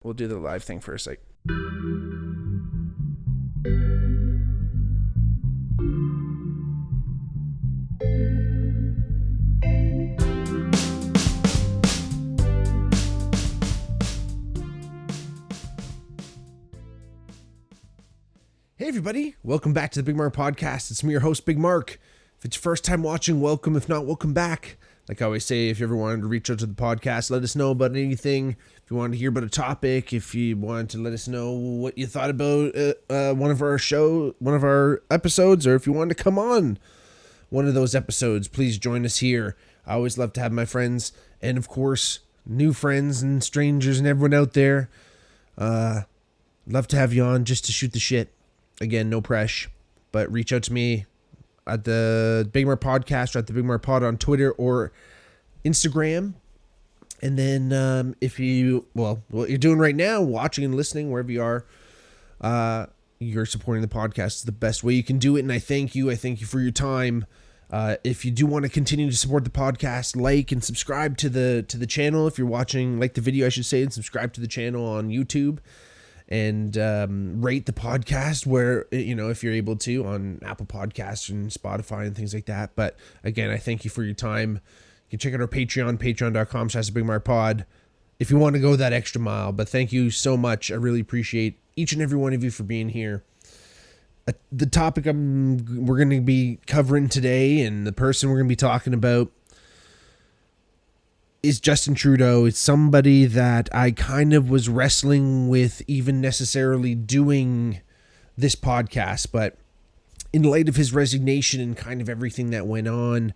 we'll do the live thing first. Like, hey everybody, welcome back to the Bigmark podcast. It's me, your host, Bigmark. If it's your first time watching, welcome. If not, welcome back. Like I always say, if you ever wanted to reach out to the podcast, let us know about anything. If you wanted to hear about a topic, if you wanted to let us know what you thought about one of our episodes, or if you wanted to come on one of those episodes, please join us here. I always love to have my friends and, of course, new friends and strangers and everyone out there. Love to have you on just to shoot the shit. Again, no pressure, but reach out to me at the Bigmark podcast or at the Bigmark pod on Twitter or Instagram. And then if you, what you're doing right now, watching and listening, wherever you are, you're supporting the podcast. It's the best way you can do it. And I thank you. I thank you for your time. If you do want to continue to support the podcast, like and subscribe to the channel. If you're watching, like the video, I should say, and subscribe to the channel on YouTube. And rate the podcast where, if you're able to, on Apple Podcasts and Spotify and things like that. But again, I thank you for your time. You can check out our Patreon, patreon.com/BigmarkPod, if you want to go that extra mile. But thank you so much. I really appreciate each and every one of you for being here. The topic we're going to be covering today, and the person we're going to be talking about, is Justin Trudeau. It's somebody that I kind of was wrestling with even necessarily doing this podcast, but in light of his resignation and kind of everything that went on,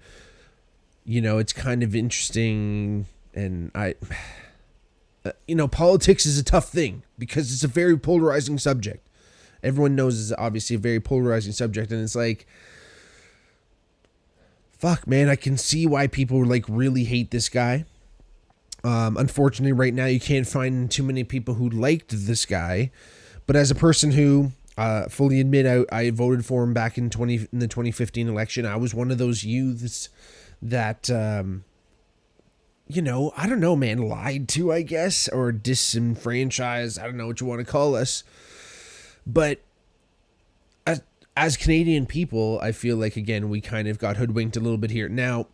it's kind of interesting. And politics is a tough thing because it's a very polarizing subject. Everyone knows it's obviously a very polarizing subject, and it's like, fuck, man, I can see why people really hate this guy. Unfortunately, right now you can't find too many people who liked this guy. But as a person who fully admit I voted for him back in the 2015 election, I was one of those youths that I don't know, man, lied to, I guess, or disenfranchised. I don't know what you want to call us. But as Canadian people, I feel like, again, we kind of got hoodwinked a little bit here. Now,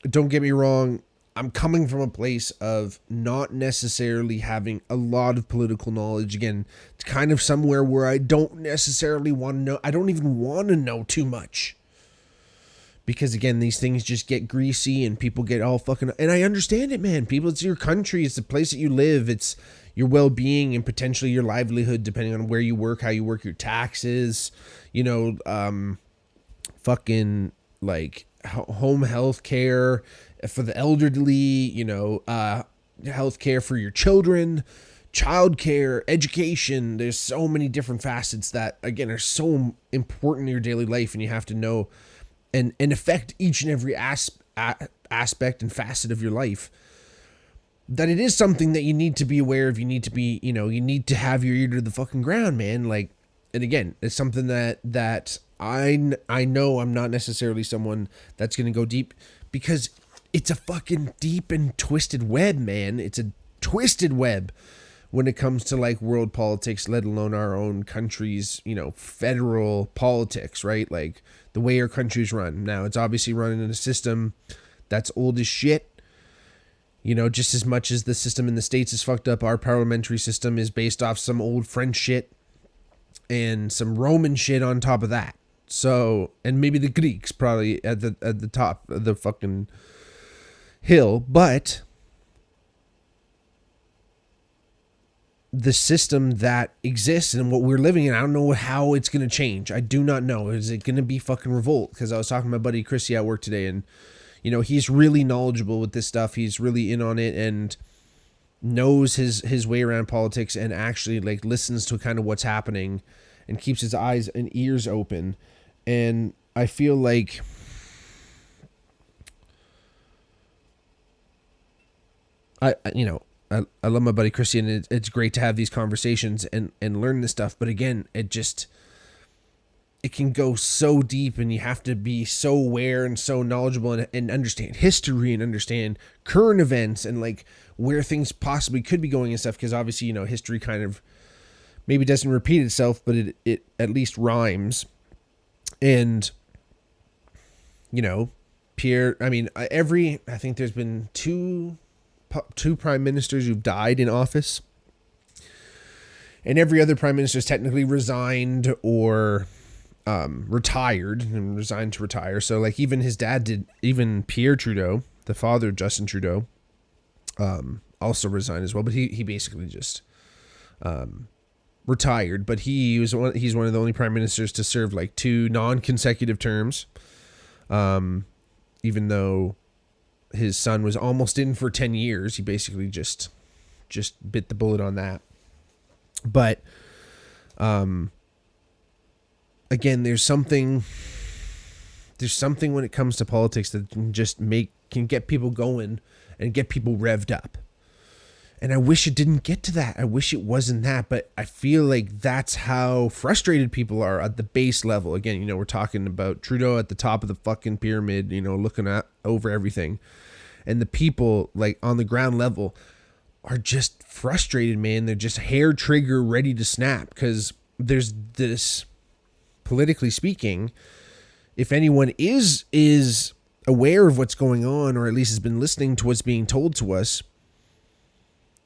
don't get me wrong. I'm coming from a place of not necessarily having a lot of political knowledge. Again, it's kind of somewhere where I don't necessarily want to know. I don't even want to know too much. Because, again, these things just get greasy and people get all fucking... And I understand it, man. People, it's your country. It's the place that you live. It's your well-being and potentially your livelihood, depending on where you work, how you work, your taxes, fucking, home health care for the elderly, health care for your children, child care, education. There's so many different facets that, again, are so important in your daily life, and you have to know and affect each and every aspect and facet of your life, that it is something that you need to be aware of. You need to be, you need to have your ear to the fucking ground, man. And again, it's something that I know I'm not necessarily someone that's going to go deep, because it's a fucking deep and twisted web, man. It's a twisted web when it comes to world politics, let alone our own country's, federal politics, right? The way our country's run. Now, it's obviously running in a system that's old as shit. Just as much as the system in the States is fucked up, our parliamentary system is based off some old French shit and some Roman shit on top of that. So, and maybe the Greeks probably at the top of the fucking hill, but the system that exists and what we're living in, I don't know how it's going to change. I do not know. Is it going to be fucking revolt? Because I was talking to my buddy Chrissy at work today, and he's really knowledgeable with this stuff. He's really in on it and knows his way around politics, and actually listens to kind of what's happening and keeps his eyes and ears open. And I feel like I love my buddy Chrissy, and it's great to have these conversations and learn this stuff. But again, it can go so deep, and you have to be so aware and so knowledgeable and understand history and understand current events and like where things possibly could be going and stuff. Because obviously, history kind of maybe doesn't repeat itself, but it at least rhymes. And, Pierre, I think there's been two prime ministers who've died in office. And every other prime minister has technically resigned or retired and resigned to retire. So like even his dad did, even Pierre Trudeau, the father of Justin Trudeau, also resigned as well. But he basically just retired. But he's one of the only prime ministers to serve like 2 non-consecutive terms. Even though his son was almost in for 10 years, he basically just bit the bullet on that. But, again, there's something when it comes to politics that can get people going and get people revved up. And I wish it didn't get to that. I wish it wasn't that, but I feel like that's how frustrated people are at the base level. Again, we're talking about Trudeau at the top of the fucking pyramid, looking over everything. And the people like on the ground level are just frustrated, man. They're just hair trigger ready to snap because there's this, politically speaking, if anyone is aware of what's going on, or at least has been listening to what's being told to us,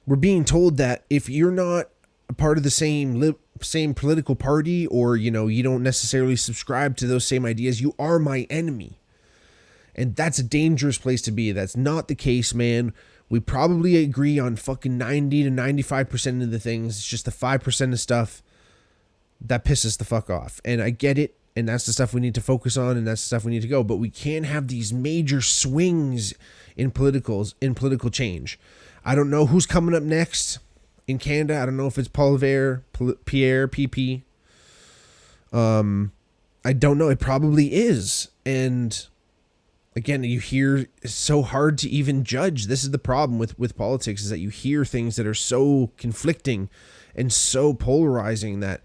we're being told that if you're not a part of the same political party, or, you don't necessarily subscribe to those same ideas, you are my enemy. And that's a dangerous place to be. That's not the case, man. We probably agree on fucking 90 to 95% of the things. It's just the 5% of stuff that pisses the fuck off. And I get it. And that's the stuff we need to focus on. And that's the stuff we need to go. But we can't have these major swings in political change. I don't know who's coming up next in Canada. I don't know if it's Pierre, PP. I don't know. It probably is. And again, you hear, it's so hard to even judge. This is the problem with politics, is that you hear things that are so conflicting and so polarizing that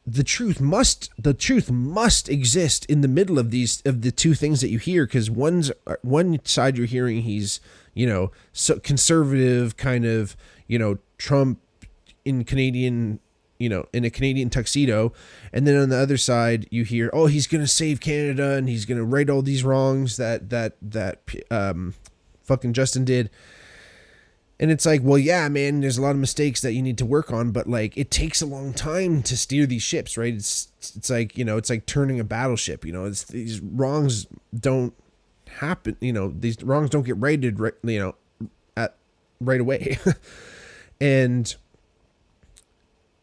the truth must exist in the middle of the two things that you hear. Because one side you're hearing, he's, so conservative kind of, Trump in Canadian, in a Canadian tuxedo. And then on the other side, you hear, oh, he's going to save Canada and he's going to right all these wrongs that fucking Justin did. And it's like, well, yeah, man, there's a lot of mistakes that you need to work on, but like, it takes a long time to steer these ships, right? It's like, it's like turning a battleship, it's, these wrongs don't happen, these wrongs don't get righted, right, right away. And,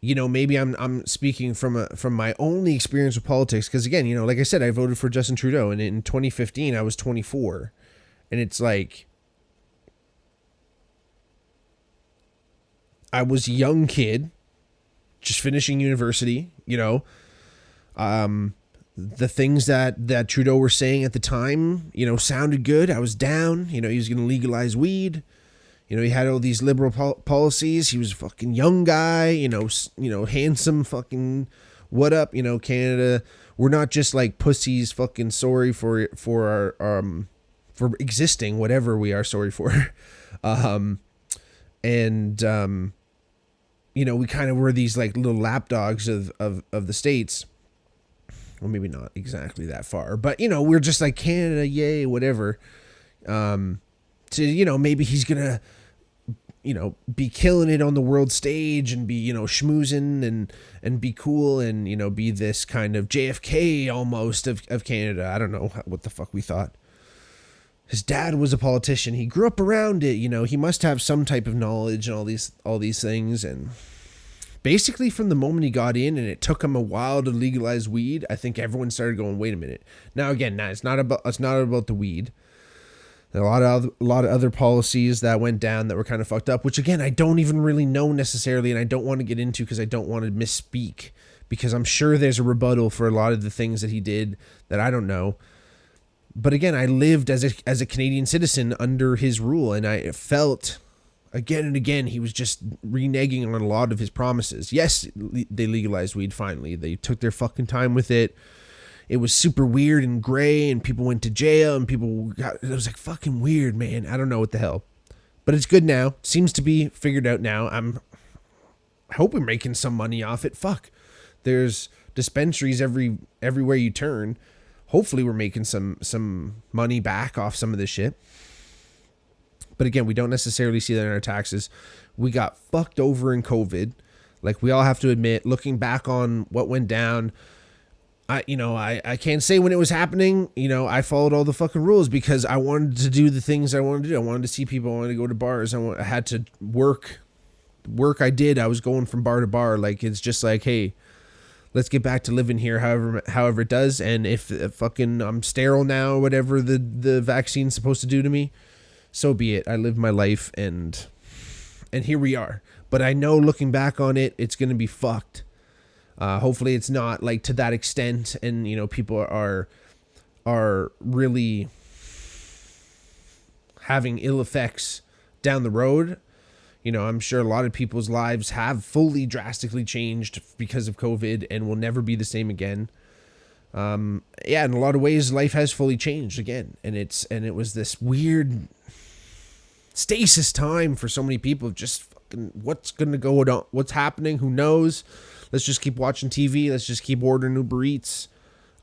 maybe I'm speaking from my only experience with politics. Cause again, like I said, I voted for Justin Trudeau, and in 2015 I was 24, and it's like, I was a young kid, just finishing university, the things that Trudeau were saying at the time, sounded good. I was down, he was going to legalize weed. He had all these liberal policies. He was a fucking young guy, handsome, fucking, what up, Canada. We're not just like pussies, fucking sorry for our, for existing, whatever we are sorry for. We kind of were these like little lapdogs of the States. Well, maybe not exactly that far, but we're just like Canada, yay, whatever. Maybe he's gonna, be killing it on the world stage and be, schmoozing and be cool and, be this kind of JFK almost of Canada. I don't know what the fuck we thought. His dad was a politician. He grew up around it. He must have some type of knowledge and all these things. And basically from the moment he got in, and it took him a while to legalize weed, I think everyone started going, wait a minute. Now again, it's not about the weed. There are a lot of other policies that went down that were kind of fucked up, which again, I don't even really know necessarily, and I don't want to get into because I don't want to misspeak, because I'm sure there's a rebuttal for a lot of the things that he did that I don't know. But again, I lived as a Canadian citizen under his rule, and I felt again and again, he was just reneging on a lot of his promises. Yes, they legalized weed finally. They took their fucking time with it. It was super weird and gray, and people went to jail, and it was like fucking weird, man. I don't know what the hell. But it's good now. Seems to be figured out now. I hope we're making some money off it. Fuck. There's dispensaries everywhere you turn. Hopefully we're making some money back off some of this shit. But again, we don't necessarily see that in our taxes. We got fucked over in COVID. Like, we all have to admit, looking back on what went down, I can't say when it was happening, I followed all the fucking rules because I wanted to do the things I wanted to do. I wanted to see people. I wanted to go to bars. I had to work. Work I did. I was going from bar to bar. Like, it's just like, hey, let's get back to living here however it does. And if fucking I'm sterile now or whatever the vaccine's supposed to do to me, so be it. I lived my life and here we are. But I know looking back on it, it's going to be fucked. Hopefully it's not like to that extent, and people are really having ill effects down the road. I'm sure a lot of people's lives have fully drastically changed because of COVID and will never be the same again. In a lot of ways, life has fully changed again, and it was this weird stasis time for so many people. Just fucking what's gonna go on, what's happening, who knows? Let's just keep watching TV. Let's just keep ordering Uber Eats.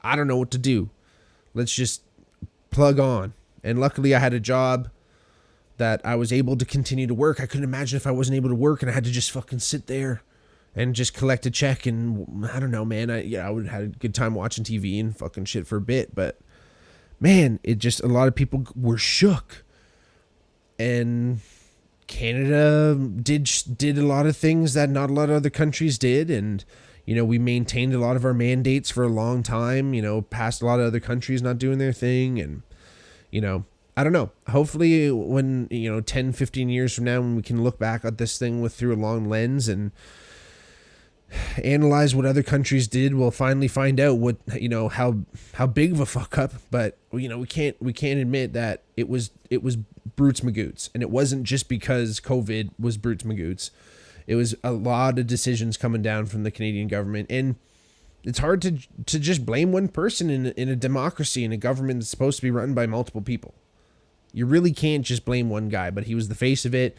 I don't know what to do. Let's just plug on. And luckily I had a job that I was able to continue to work. I couldn't imagine if I wasn't able to work and I had to just fucking sit there and just collect a check. And I don't know, man. I would have had a good time watching TV and fucking shit for a bit. But man, a lot of people were shook. And Canada did a lot of things that not a lot of other countries did. And, we maintained a lot of our mandates for a long time, past a lot of other countries not doing their thing. And, I don't know. Hopefully when, 10, 15 years from now, when we can look back at this thing through a long lens and analyze what other countries did, we'll finally find out what, how big of a fuck up. But, we can't admit that it was Brutes Magoots. And it wasn't just because COVID was Brutes Magoots. It was a lot of decisions coming down from the Canadian government. And it's hard to just blame one person in a democracy, in a government that's supposed to be run by multiple people. You really can't just blame one guy, but he was the face of it.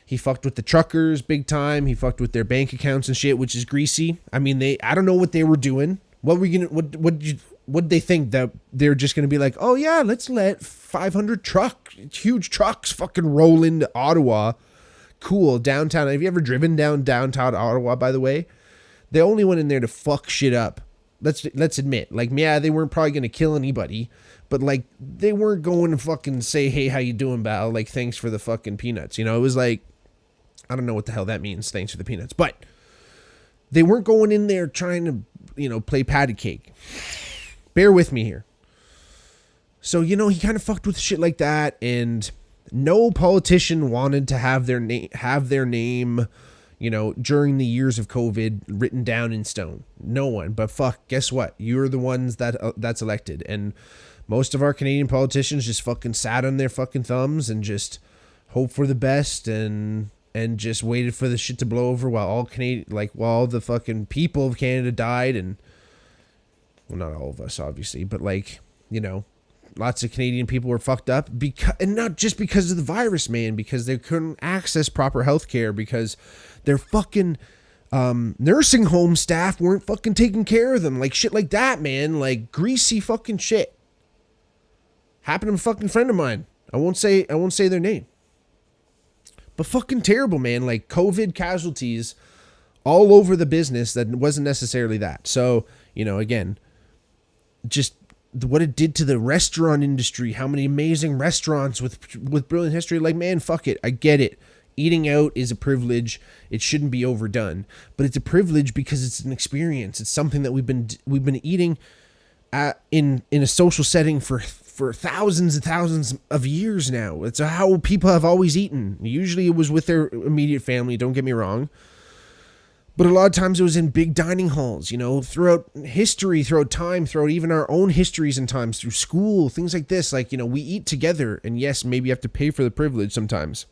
He fucked with the truckers big time. He fucked with their bank accounts and shit, which is greasy. I mean, I don't know what they were doing. What they think that they're just going to be like, oh yeah, let's let 500 huge trucks fucking roll into Ottawa. Cool. Downtown. Have you ever driven downtown Ottawa, by the way? They only went in there to fuck shit up. Let's admit, like, yeah, they weren't probably going to kill anybody, but like, they weren't going to fucking say, hey, how you doing, pal? Like, thanks for the fucking peanuts. It was like, I don't know what the hell that means. Thanks for the peanuts. But they weren't going in there trying to, play patty cake. Bear with me here. So, he kind of fucked with shit like that. And no politician wanted to have their name, during the years of COVID written down in stone. No one. But fuck, guess what? You're the ones that's elected. And most of our Canadian politicians just fucking sat on their fucking thumbs and just hoped for the best and just waited for the shit to blow over while all the fucking people of Canada died. And, well, not all of us, obviously, but lots of Canadian people were fucked up and not just because of the virus, man, because they couldn't access proper health care because their fucking nursing home staff weren't fucking taking care of them. Like, shit like that, man. Like, greasy fucking shit. Happened to a fucking friend of mine. I won't say their name. But fucking terrible, man. Like, COVID casualties all over the business that wasn't necessarily that. So, again, just what it did to the restaurant industry, how many amazing restaurants with brilliant history. Like, man, fuck it. I get it. Eating out is a privilege. It shouldn't be overdone, but it's a privilege because it's an experience. It's something that we've been eating in a social setting for thousands and thousands of years now. It's how people have always eaten. Usually it was with their immediate family. Don't get me wrong. But a lot of times it was in big dining halls, throughout history, throughout time, throughout even our own histories and times, through school, things like this. Like, we eat together, and yes, maybe you have to pay for the privilege sometimes.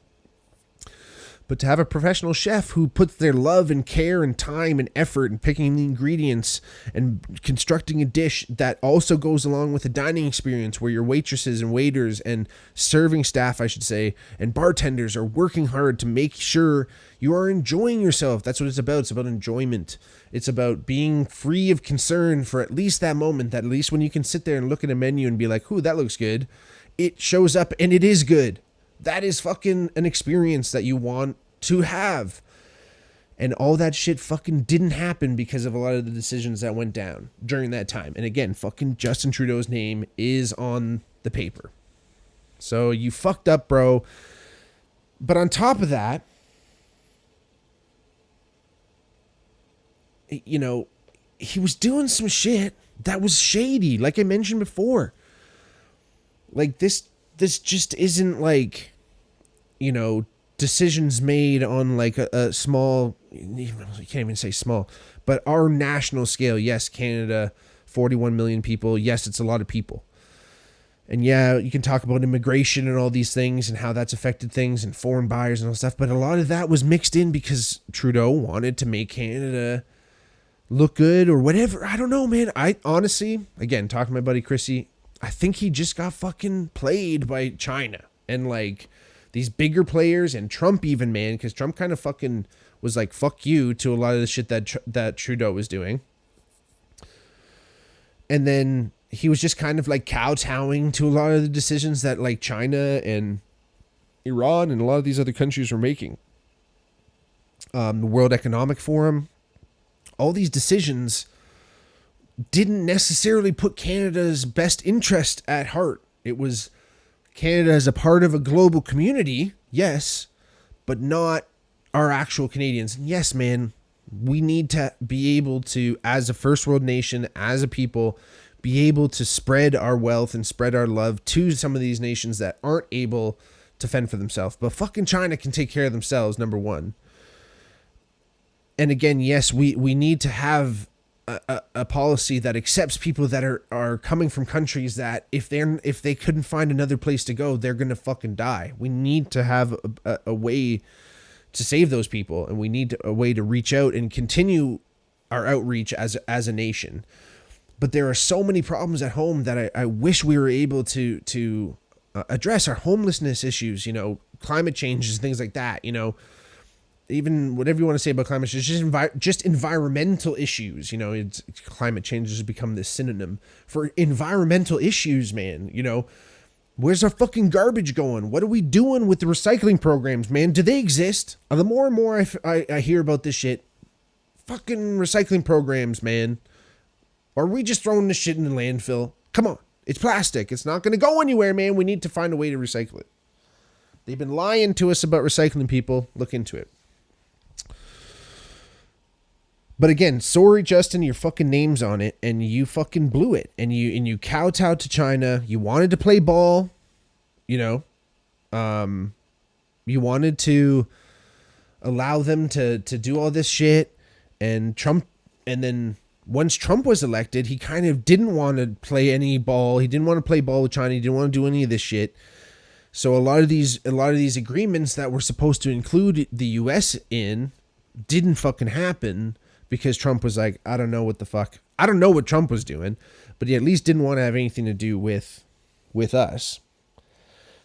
But to have a professional chef who puts their love and care and time and effort in picking the ingredients and constructing a dish that also goes along with a dining experience where your waitresses and waiters and serving staff, I should say, and bartenders are working hard to make sure you are enjoying yourself. That's what it's about. It's about enjoyment. It's about being free of concern for at least that moment, that at least when you can sit there and look at a menu and be like, ooh, that looks good. It shows up and it is good. That is fucking an experience that you want to have. And all that shit fucking didn't happen because of a lot of the decisions that went down during that time. And again, fucking Justin Trudeau's name is on the paper. So you fucked up, bro. But on top of that, you know, he was doing some shit that was shady, like I mentioned before. Like this just isn't like, you know, decisions made on like a small, you can't even say small, but our national scale. Yes, Canada, 41 million people. Yes, it's a lot of people. And yeah, you can talk about immigration and all these things and how that's affected things and foreign buyers and all stuff. But a lot of that was mixed in because Trudeau wanted to make Canada look good or whatever. I don't know, man. I honestly, again, talking to my buddy Chrissy, I think he just got fucking played by China and like these bigger players and Trump even, man, because Trump kind of fucking was like, fuck you to a lot of the shit that Trudeau was doing. And then he was just kind of like kowtowing to a lot of the decisions that like China and Iran and a lot of these other countries were making. The World Economic Forum, all these decisions didn't necessarily put Canada's best interest at heart. It was Canada as a part of a global community, yes, but not our actual Canadians. And yes, man, we need to be able to, as a first world nation, as a people, be able to spread our wealth and spread our love to some of these nations that aren't able to fend for themselves. But fucking China can take care of themselves, number one. And again, yes, we need to have a policy that accepts people that are coming from countries that if they couldn't find another place to go, they're gonna fucking die. We need to have a way to save those people, and we need a way to reach out and continue our outreach as a nation. But there are so many problems at home that I wish we were able to address. Our homelessness issues, you know, climate changes, things like that, you know. Even whatever you want to say about climate change, just environmental issues, you know, climate change has become this synonym for environmental issues, man. You know, where's our fucking garbage going? What are we doing with the recycling programs, man? Do they exist? The more and more I hear about this shit, fucking recycling programs, man. Or are we just throwing this shit in the landfill? Come on, it's plastic. It's not going to go anywhere, man. We need to find a way to recycle it. They've been lying to us about recycling, people. Look into it. But again, sorry, Justin, your fucking name's on it, and you fucking blew it, and you kowtowed to China. You wanted to play ball, you know, you wanted to allow them to do all this shit, and then once Trump was elected, he kind of didn't want to play any ball. He didn't want to play ball with China. He didn't want to do any of this shit. So a lot of these agreements that were supposed to include the U.S. in didn't fucking happen. Because Trump was like, I don't know what the fuck. I don't know what Trump was doing, but he at least didn't want to have anything to do with us.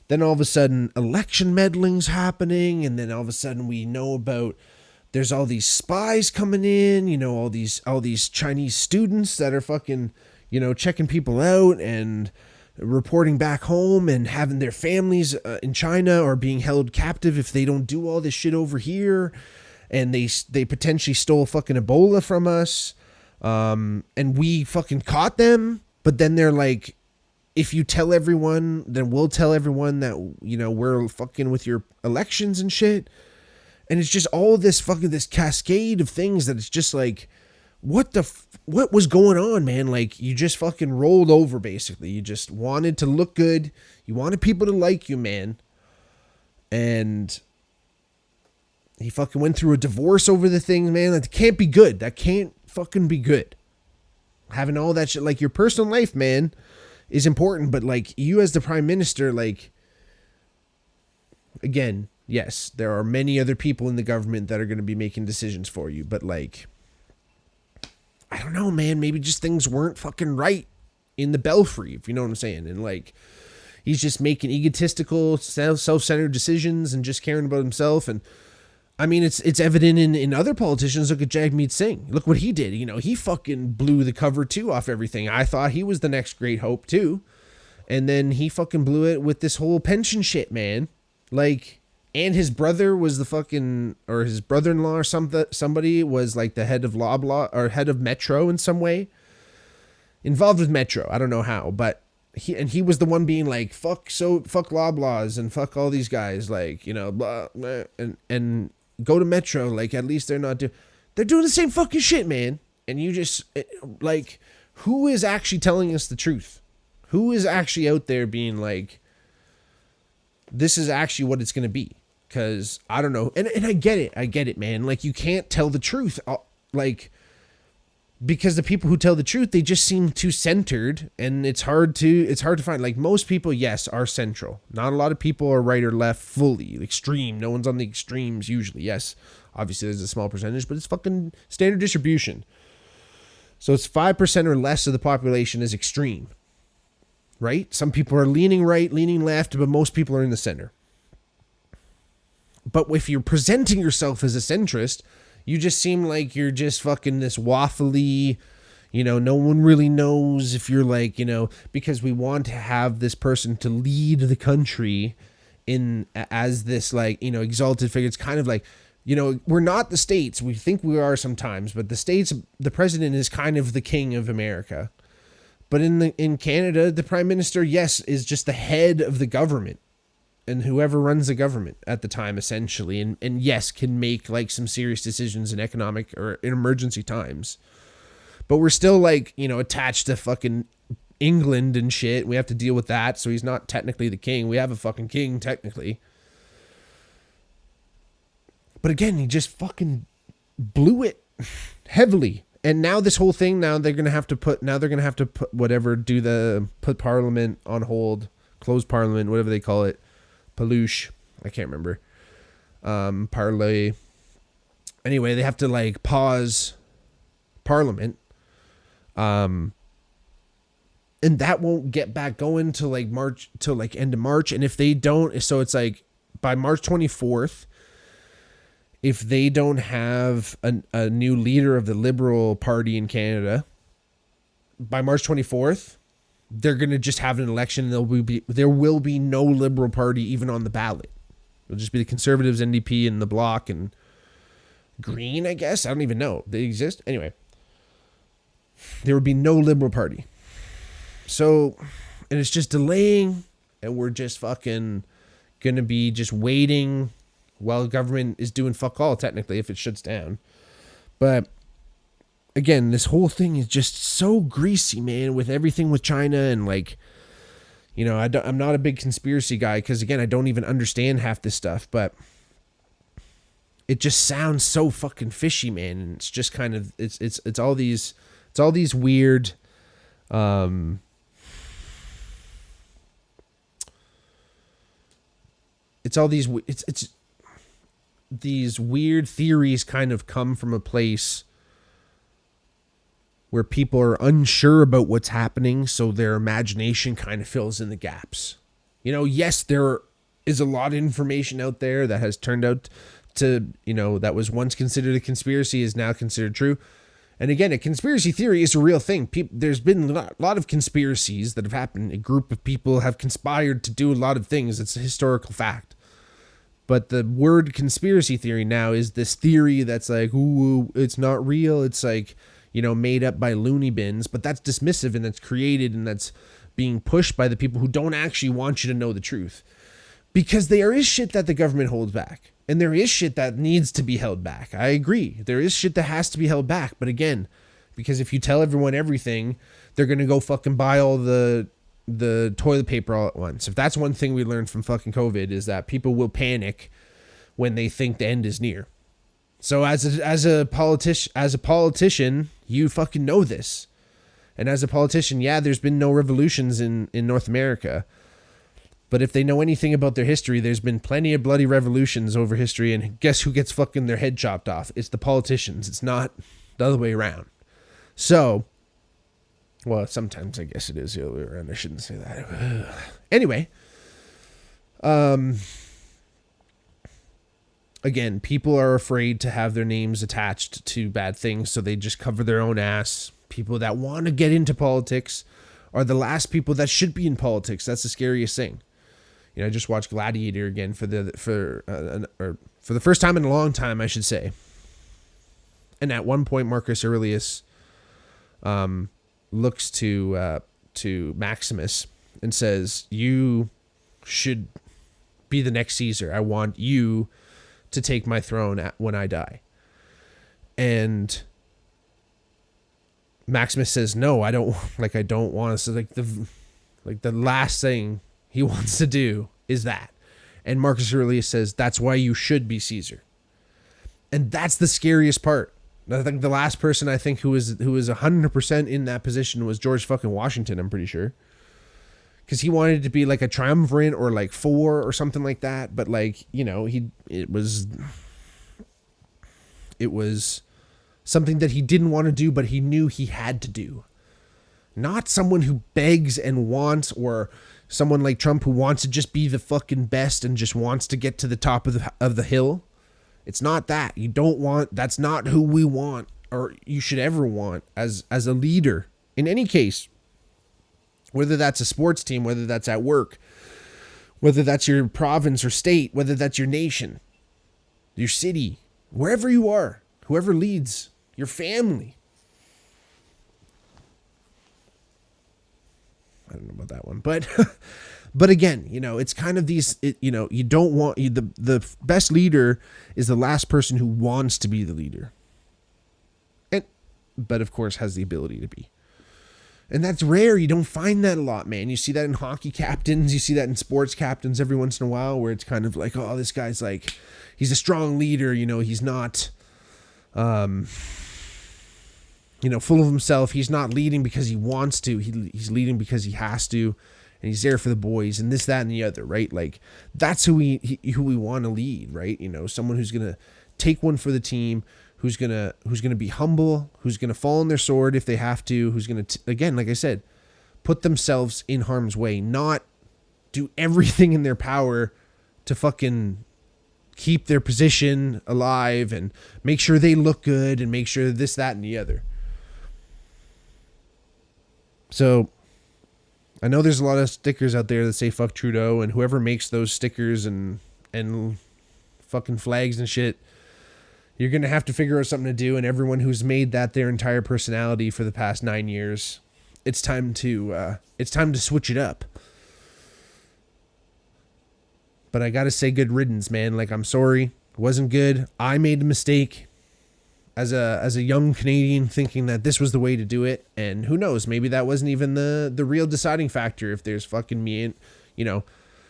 Then all of a sudden, election meddling's happening, and then all of a sudden we know about there's all these spies coming in, you know, all these Chinese students that are fucking, you know, checking people out and reporting back home and having their families in China or being held captive if they don't do all this shit over here. And they potentially stole fucking Ebola from us. And we fucking caught them. But then they're like, if you tell everyone, then we'll tell everyone that, you know, we're fucking with your elections and shit. And it's just all this fucking, this cascade of things that it's just like, what was going on, man? Like, you just fucking rolled over, basically. You just wanted to look good. You wanted people to like you, man. And he fucking went through a divorce over the thing, man. That can't be good. That can't fucking be good. Having all that shit, like, your personal life, man, is important. But, like, you as the prime minister, like, again, Yes, there are many other people in the government that are going to be making decisions for you, but like, I don't know, man, maybe just things weren't fucking right in the belfry, if you know what I'm saying. And like, he's just making egotistical, self-centered decisions and just caring about himself. And I mean, it's evident in other politicians. Look at Jagmeet Singh. Look what he did. You know, he fucking blew the cover too off everything. I thought he was the next great hope too. And then he fucking blew it with this whole pension shit, man. Like, and his brother was the fucking, or his brother-in-law or somebody was like the head of Loblaw or head of Metro in some way. Involved with Metro. I don't know how, but he was the one being like, fuck Loblaws and fuck all these guys, like, you know, blah, blah, and go to Metro. Like, at least they're doing the same fucking shit, man. And you just, like, who is actually telling us the truth? Who is actually out there being like, this is actually what it's going to be? Because I don't know. And I get it, man. Like, you can't tell the truth. Like, because the people who tell the truth, they just seem too centered, and it's hard to find. Like, most people, yes, are central. Not a lot of people are right or left fully extreme. No one's on the extremes usually. Yes, obviously there's a small percentage, but it's fucking standard distribution. So it's 5% or less of the population is extreme, right? Some people are leaning right, leaning left, but most people are in the center. But if you're presenting yourself as a centrist, you just seem like you're just fucking this waffly, you know, no one really knows if you're like, you know, because we want to have this person to lead the country in as this, like, you know, exalted figure. It's kind of like, you know, we're not the States. We think we are sometimes, but the States, the president is kind of the king of America. But in Canada, the prime minister, yes, is just the head of the government. And whoever runs the government at the time, essentially, and yes, can make like some serious decisions in economic or in emergency times. But we're still like, you know, attached to fucking England and shit. We have to deal with that. So he's not technically the king. We have a fucking king technically. But again, he just fucking blew it heavily. And now this whole thing, they're going to have to put whatever, put Parliament on hold, close Parliament, whatever they call it. Palouche, I can't remember. Parlay. Anyway, they have to like pause Parliament. And that won't get back going till like March, till like end of March. And if they don't, so it's like by March 24th, if they don't have a new leader of the Liberal Party in Canada by March 24th, they're going to just have an election, and there will be no Liberal Party even on the ballot. It'll just be the Conservatives, NDP, and the Bloc, and Green, I guess. I don't even know. They exist? Anyway. There would be no Liberal Party. So, and it's just delaying, and we're just fucking going to be just waiting while the government is doing fuck all, technically, if it shuts down. But again, this whole thing is just so greasy, man, with everything with China. And like, you know, I'm not a big conspiracy guy because, again, I don't even understand half this stuff, but it just sounds so fucking fishy, man. And it's just kind of, it's all these weird, these weird theories kind of come from a place where people are unsure about what's happening, so their imagination kind of fills in the gaps. You know, yes, there is a lot of information out there that has turned out to, you know, that was once considered a conspiracy is now considered true. And again, a conspiracy theory is a real thing. There's been a lot of conspiracies that have happened. A group of people have conspired to do a lot of things. It's a historical fact. But the word conspiracy theory now is this theory that's like, ooh, it's not real. It's like, you know, made up by loony bins, but that's dismissive and that's created and that's being pushed by the people who don't actually want you to know the truth. Because there is shit that the government holds back. And there is shit that needs to be held back. I agree. There is shit that has to be held back. But again, because if you tell everyone everything, they're going to go fucking buy all the toilet paper all at once. If that's one thing we learned from fucking COVID, is that people will panic when they think the end is near. So as a politician, you fucking know this. And as a politician, yeah, there's been no revolutions in North America. But if they know anything about their history, there's been plenty of bloody revolutions over history, and guess who gets fucking their head chopped off? It's the politicians. It's not the other way around. So, well, sometimes I guess it is the other way around. I shouldn't say that. Anyway, again, people are afraid to have their names attached to bad things, so they just cover their own ass. People that want to get into politics are the last people that should be in politics. That's the scariest thing. You know, I just watched Gladiator again for the first time in a long time, I should say. And at one point, Marcus Aurelius looks to Maximus and says, "You should be the next Caesar. I want you to take my throne when I die." And Maximus says, "No, I don't want to." So the last thing he wants to do is that. And Marcus Aurelius says, "That's why you should be Caesar." And that's the scariest part. I think the last person who was 100% in that position was George fucking Washington, I'm pretty sure. Because he wanted to be like a triumvirate or like 4 or something like that. But like, you know, it was something that he didn't want to do, but he knew he had to do. Not someone who begs and wants, or someone like Trump who wants to just be the fucking best and just wants to get to the top of the hill. It's not that. That's not who we want, or you should ever want as a leader in any case. Whether that's a sports team, whether that's at work, whether that's your province or state, whether that's your nation, your city, wherever you are, whoever leads, your family. I don't know about that one, but again, you know, it's kind of you don't want, the best leader is the last person who wants to be the leader. But of course has the ability to be. And that's rare. You don't find that a lot, man. You see that in hockey captains, you see that in sports captains every once in a while, where it's kind of like, oh, this guy's like, he's a strong leader, you know, he's not full of himself. He's not leading because he wants to. He's leading because he has to, and he's there for the boys and this, that, and the other, right? Like, that's who we want to lead, right? You know, someone who's gonna take one for the team, who's gonna be humble, who's gonna fall on their sword if they have to, who's gonna again, like I said, put themselves in harm's way, not do everything in their power to fucking keep their position alive and make sure they look good and make sure this, that, and the other. So I know there's a lot of stickers out there that say fuck Trudeau, and whoever makes those stickers and fucking flags and shit, you're going to have to figure out something to do. And everyone who's made that their entire personality for the past 9 years, it's time to switch it up. But I got to say, good riddance, man. Like, I'm sorry. It wasn't good. I made a mistake as a young Canadian, thinking that this was the way to do it. And who knows, maybe that wasn't even the real deciding factor, if there's fucking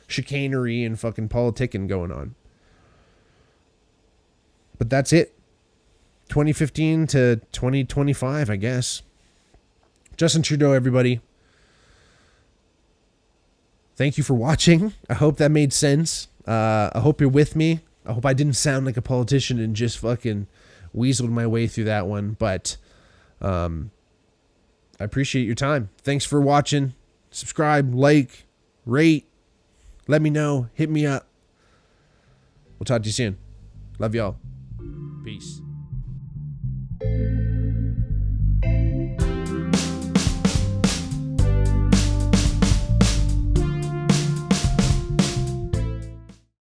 chicanery and fucking politicking going on. But that's it. 2015 to 2025, I guess. Justin Trudeau, everybody. Thank you for watching. I hope that made sense. I hope you're with me. I hope I didn't sound like a politician and just fucking weaseled my way through that one. But I appreciate your time. Thanks for watching. Subscribe, like, rate. Let me know. Hit me up. We'll talk to you soon. Love y'all. Peace.